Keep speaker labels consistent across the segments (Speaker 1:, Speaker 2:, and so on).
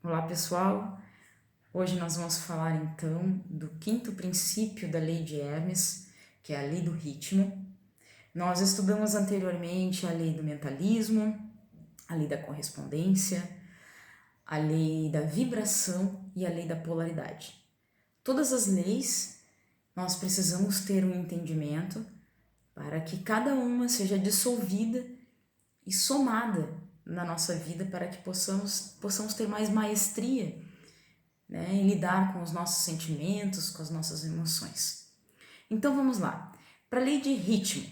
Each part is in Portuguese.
Speaker 1: Olá pessoal, hoje nós vamos falar então do quinto princípio da lei de Hermes, que é a lei do ritmo. Nós estudamos anteriormente a lei do mentalismo, a lei da correspondência, a lei da vibração e a lei da polaridade. Todas as leis nós precisamos ter um entendimento para que cada uma seja dissolvida e somada na nossa vida para que possamos ter mais maestria, né, em lidar com os nossos sentimentos, com as nossas emoções. Então vamos lá. Para a lei de ritmo.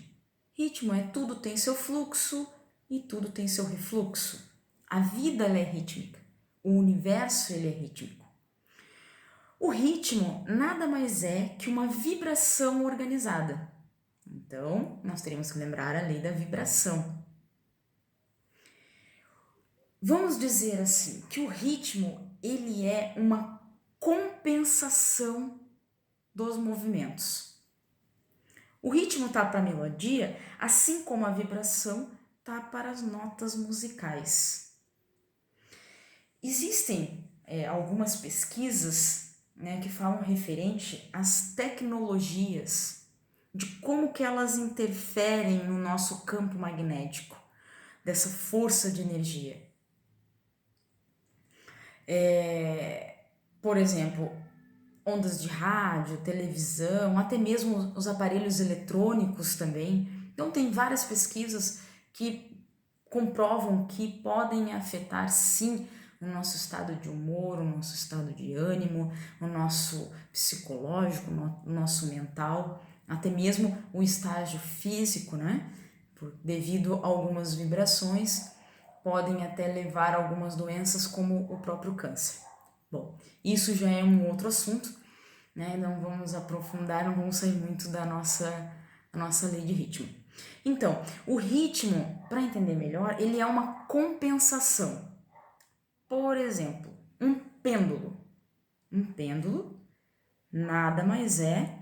Speaker 1: Ritmo é tudo tem seu fluxo e tudo tem seu refluxo. A vida ela é rítmica. O universo ele é rítmico. O ritmo nada mais é que uma vibração organizada. Então, nós teríamos que lembrar a lei da vibração. Vamos dizer assim, que o ritmo ele é uma compensação dos movimentos. O ritmo tá para a melodia, assim como a vibração tá para as notas musicais. Existem algumas pesquisas, né, que falam referente às tecnologias, de como que elas interferem no nosso campo magnético, dessa força de energia. Por exemplo, ondas de rádio, televisão, até mesmo os aparelhos eletrônicos também. Então tem várias pesquisas que comprovam que podem afetar sim o nosso estado de humor, o nosso estado de ânimo, o nosso psicológico, o nosso mental, até mesmo o estágio físico, né? Devido a algumas vibrações, podem até levar a algumas doenças como o próprio câncer. Bom, isso já é um outro assunto, né? Não vamos aprofundar, não vamos sair muito da nossa lei de ritmo. Então, o ritmo, para entender melhor, ele é uma compensação. Por exemplo, um pêndulo. Um pêndulo nada mais é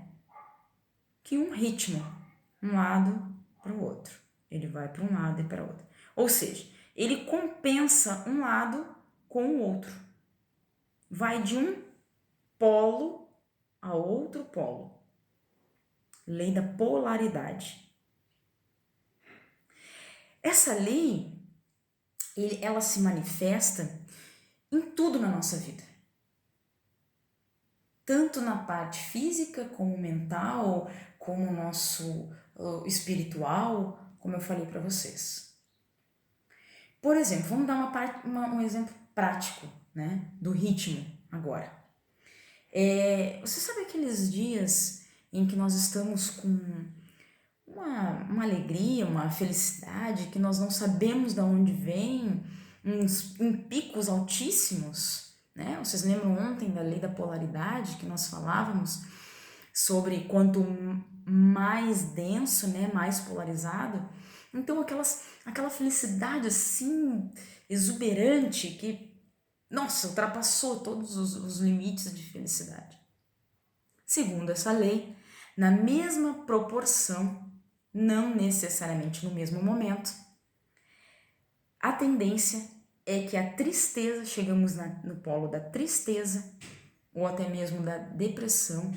Speaker 1: que um ritmo, um lado para o outro. Ele vai para um lado e para o outro. Ou seja, ele compensa um lado com o outro. Vai de um polo a outro polo. Lei da polaridade. Essa lei, ela se manifesta em tudo na nossa vida. Tanto na parte física, como mental, como nosso espiritual, como eu falei para vocês. Por exemplo, vamos dar um exemplo prático, né, do ritmo agora. Você sabe aqueles dias em que nós estamos com uma alegria, uma felicidade que nós não sabemos de onde vem, em picos altíssimos, né? Vocês lembram ontem da lei da polaridade que nós falávamos sobre quanto mais denso, né, mais polarizado. Então aquela felicidade assim exuberante que, nossa, ultrapassou todos os limites de felicidade. Segundo essa lei, na mesma proporção, não necessariamente no mesmo momento, a tendência é que a tristeza, chegamos no polo da tristeza ou até mesmo da depressão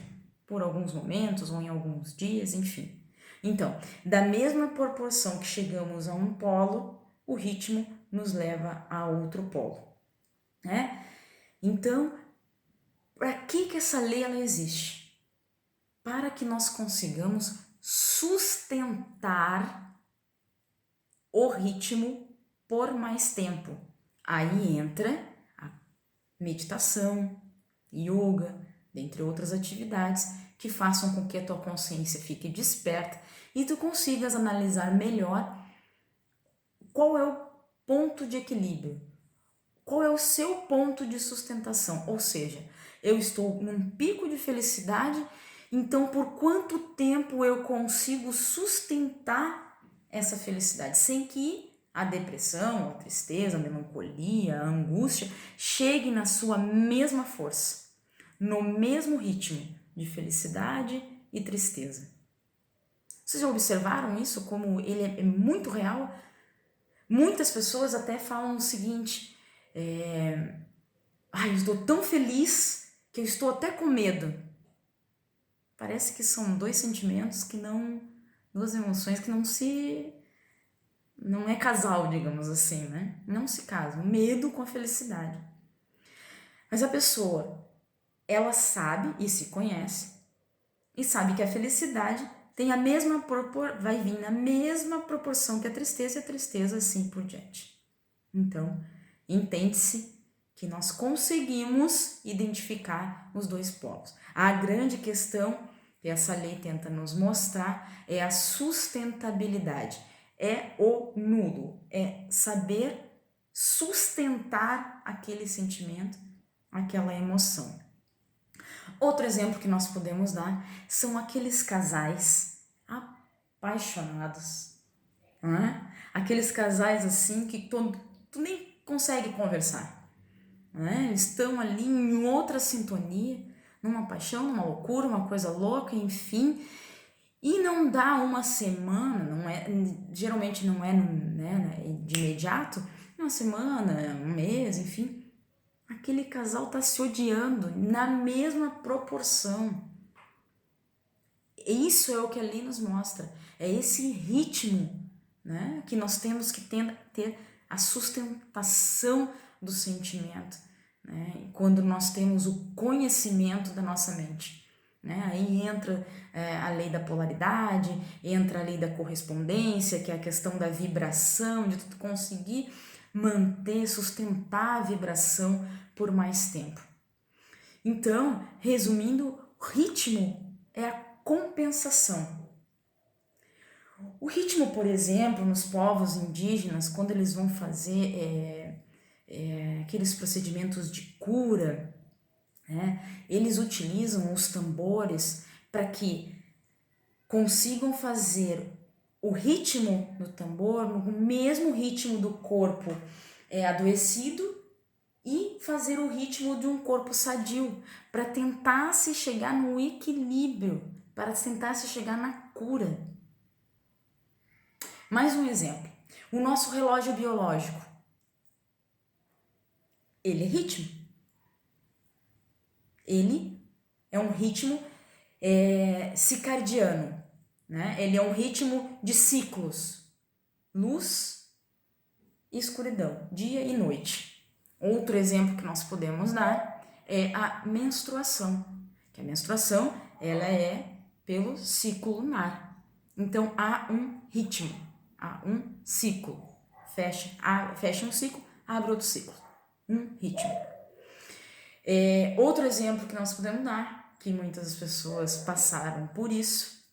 Speaker 1: por alguns momentos ou em alguns dias, enfim. Então, da mesma proporção que chegamos a um polo, o ritmo nos leva a outro polo, né? Então, para que essa lei ela existe? Para que nós consigamos sustentar o ritmo por mais tempo. Aí entra a meditação, yoga, dentre outras atividades que façam com que a tua consciência fique desperta e tu consigas analisar melhor qual é o ponto de equilíbrio, qual é o seu ponto de sustentação, ou seja, eu estou num pico de felicidade, então por quanto tempo eu consigo sustentar essa felicidade sem que a depressão, a tristeza, a melancolia, a angústia chegue na sua mesma força, no mesmo ritmo de felicidade e tristeza. Vocês já observaram isso como ele é muito real? Muitas pessoas até falam o seguinte, eu estou tão feliz que eu estou até com medo. Parece que são dois sentimentos duas emoções que não é casal, digamos assim, né? Não se casam. Medo com a felicidade. Mas a pessoa, ela sabe e se conhece e sabe que a felicidade tem vai vir na mesma proporção que a tristeza, e a tristeza assim por diante. Então, entende-se que nós conseguimos identificar os dois polos. A grande questão que essa lei tenta nos mostrar é a sustentabilidade, é o nulo, é saber sustentar aquele sentimento, aquela emoção. Outro exemplo que nós podemos dar são aqueles casais apaixonados, né? Aqueles casais assim que tu nem consegue conversar, né? Estão ali em outra sintonia, numa paixão, numa loucura, uma coisa louca, enfim, e não dá uma semana, geralmente não é, né, de imediato, uma semana, um mês, enfim, aquele casal tá se odiando na mesma proporção. Isso é o que a lei nos mostra, é esse ritmo, né, que nós temos que ter a sustentação do sentimento, né, quando nós temos o conhecimento da nossa mente. Né? Aí entra a lei da polaridade, entra a lei da correspondência, que é a questão da vibração, de tu conseguir manter, sustentar a vibração por mais tempo. Então, resumindo, ritmo é a compensação. O ritmo, por exemplo, nos povos indígenas, quando eles vão fazer aqueles procedimentos de cura, né, eles utilizam os tambores para que consigam fazer o ritmo do tambor no mesmo ritmo do corpo adoecido e fazer o ritmo de um corpo sadio, para tentar se chegar no equilíbrio, para tentar se chegar na cura. Mais um exemplo, o nosso relógio biológico, ele é ritmo. Ele é um ritmo circadiano, né? Ele é um ritmo de ciclos, luz e escuridão, dia e noite. Outro exemplo que nós podemos dar é a menstruação, que a menstruação ela é pelo ciclo lunar. Então há um ritmo, há um ciclo. Fecha um ciclo, abre outro ciclo. Um ritmo. Outro exemplo que nós podemos dar, que muitas pessoas passaram por isso,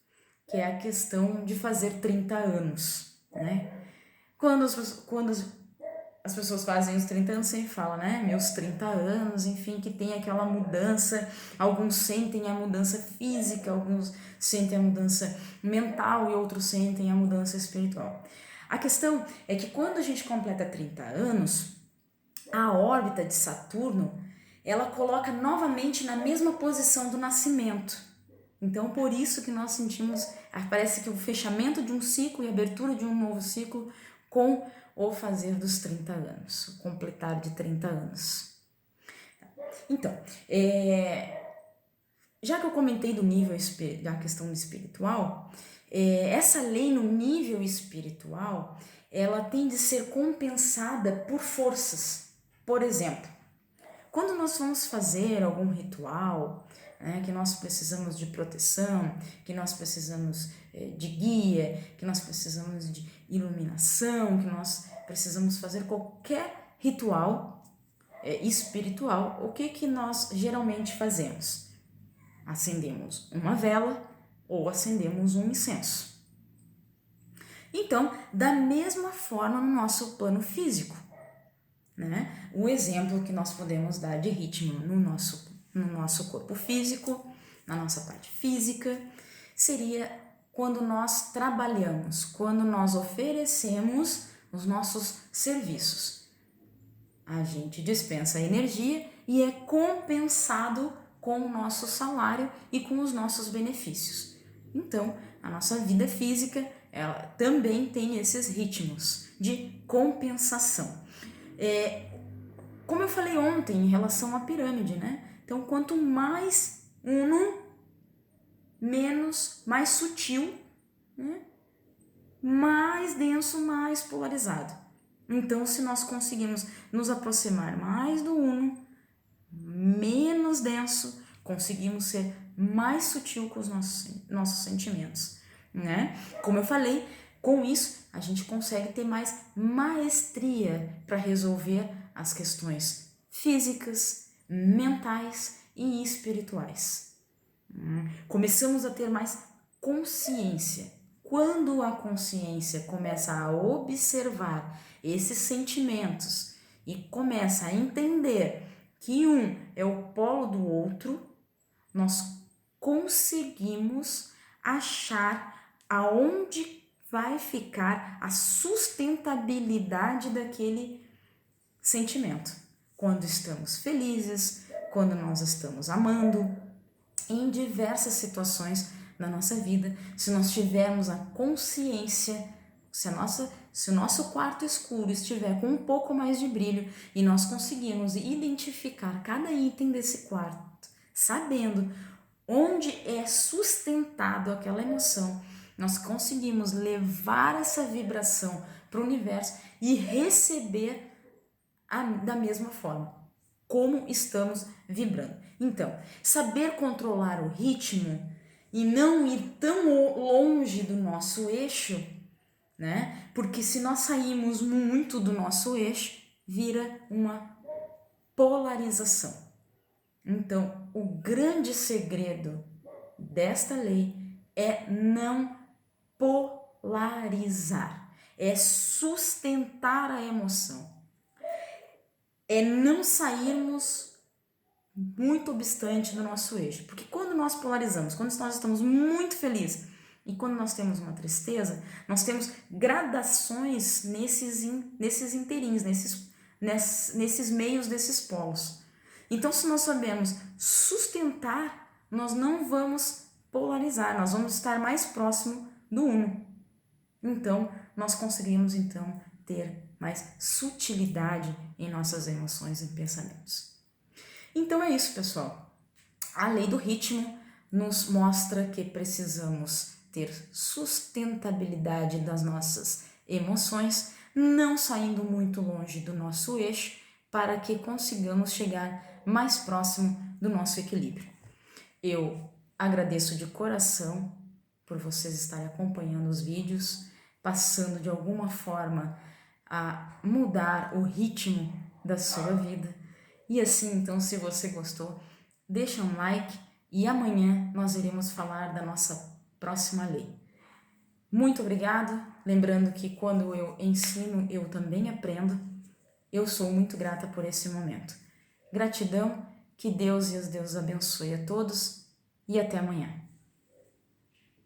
Speaker 1: que é a questão de fazer 30 anos, né? Quando as pessoas fazem os 30 anos, sempre falam, né? Meus 30 anos, enfim, que tem aquela mudança, alguns sentem a mudança física, alguns sentem a mudança mental e outros sentem a mudança espiritual. A questão é que quando a gente completa 30 anos, a órbita de Saturno, ela coloca novamente na mesma posição do nascimento. Então, por isso que nós sentimos, parece que o fechamento de um ciclo e a abertura de um novo ciclo com o fazer dos 30 anos, o completar de 30 anos. Então, já que eu comentei do nível da questão espiritual, essa lei no nível espiritual, ela tem de ser compensada por forças. Por exemplo, quando nós vamos fazer algum ritual, que nós precisamos de proteção, que nós precisamos de guia, que nós precisamos de iluminação, que nós precisamos fazer qualquer ritual espiritual, o que nós geralmente fazemos? Acendemos uma vela ou acendemos um incenso. Então, da mesma forma no nosso plano físico, né? O exemplo que nós podemos dar de ritmo no nosso corpo físico, na nossa parte física, seria quando nós trabalhamos, quando nós oferecemos os nossos serviços. A gente dispensa energia e é compensado com o nosso salário e com os nossos benefícios. Então, a nossa vida física, ela também tem esses ritmos de compensação. Como eu falei ontem em relação à pirâmide, né? Então, quanto mais uno, menos, mais sutil, né? Mais denso, mais polarizado. Então, se nós conseguimos nos aproximar mais do uno, menos denso, conseguimos ser mais sutil com os nossos sentimentos, né? Como eu falei, com isso a gente consegue ter mais maestria para resolver as questões físicas, mentais e espirituais. Começamos a ter mais consciência. Quando a consciência começa a observar esses sentimentos e começa a entender que um é o polo do outro, nós conseguimos achar aonde vai ficar a sustentabilidade daquele sentimento. Quando estamos felizes, quando nós estamos amando, em diversas situações na nossa vida, se nós tivermos a consciência, se o nosso quarto escuro estiver com um pouco mais de brilho e nós conseguirmos identificar cada item desse quarto, sabendo onde é sustentado aquela emoção, nós conseguimos levar essa vibração para o universo e receber da mesma forma, como estamos vibrando. Então, saber controlar o ritmo e não ir tão longe do nosso eixo, né? Porque se nós saímos muito do nosso eixo, vira uma polarização. Então, o grande segredo desta lei é não polarizar, é sustentar a emoção, é não sairmos muito obstante do nosso eixo. Porque quando nós polarizamos, quando nós estamos muito felizes e quando nós temos uma tristeza, nós temos gradações nesses inteirinhos, nesses meios desses polos. Então, se nós sabemos sustentar, nós não vamos polarizar, nós vamos estar mais próximo do uno. Então, nós conseguimos ter mais sutilidade em nossas emoções e pensamentos. Então é isso, pessoal. A lei do ritmo nos mostra que precisamos ter sustentabilidade das nossas emoções, não saindo muito longe do nosso eixo, para que consigamos chegar mais próximo do nosso equilíbrio. Eu agradeço de coração por vocês estarem acompanhando os vídeos, passando de alguma forma a mudar o ritmo da sua vida. E assim, então, se você gostou, deixa um like e amanhã nós iremos falar da nossa próxima lei. Muito obrigado, lembrando que quando eu ensino, eu também aprendo. Eu sou muito grata por esse momento. Gratidão, que Deus e os deuses abençoe a todos e até amanhã.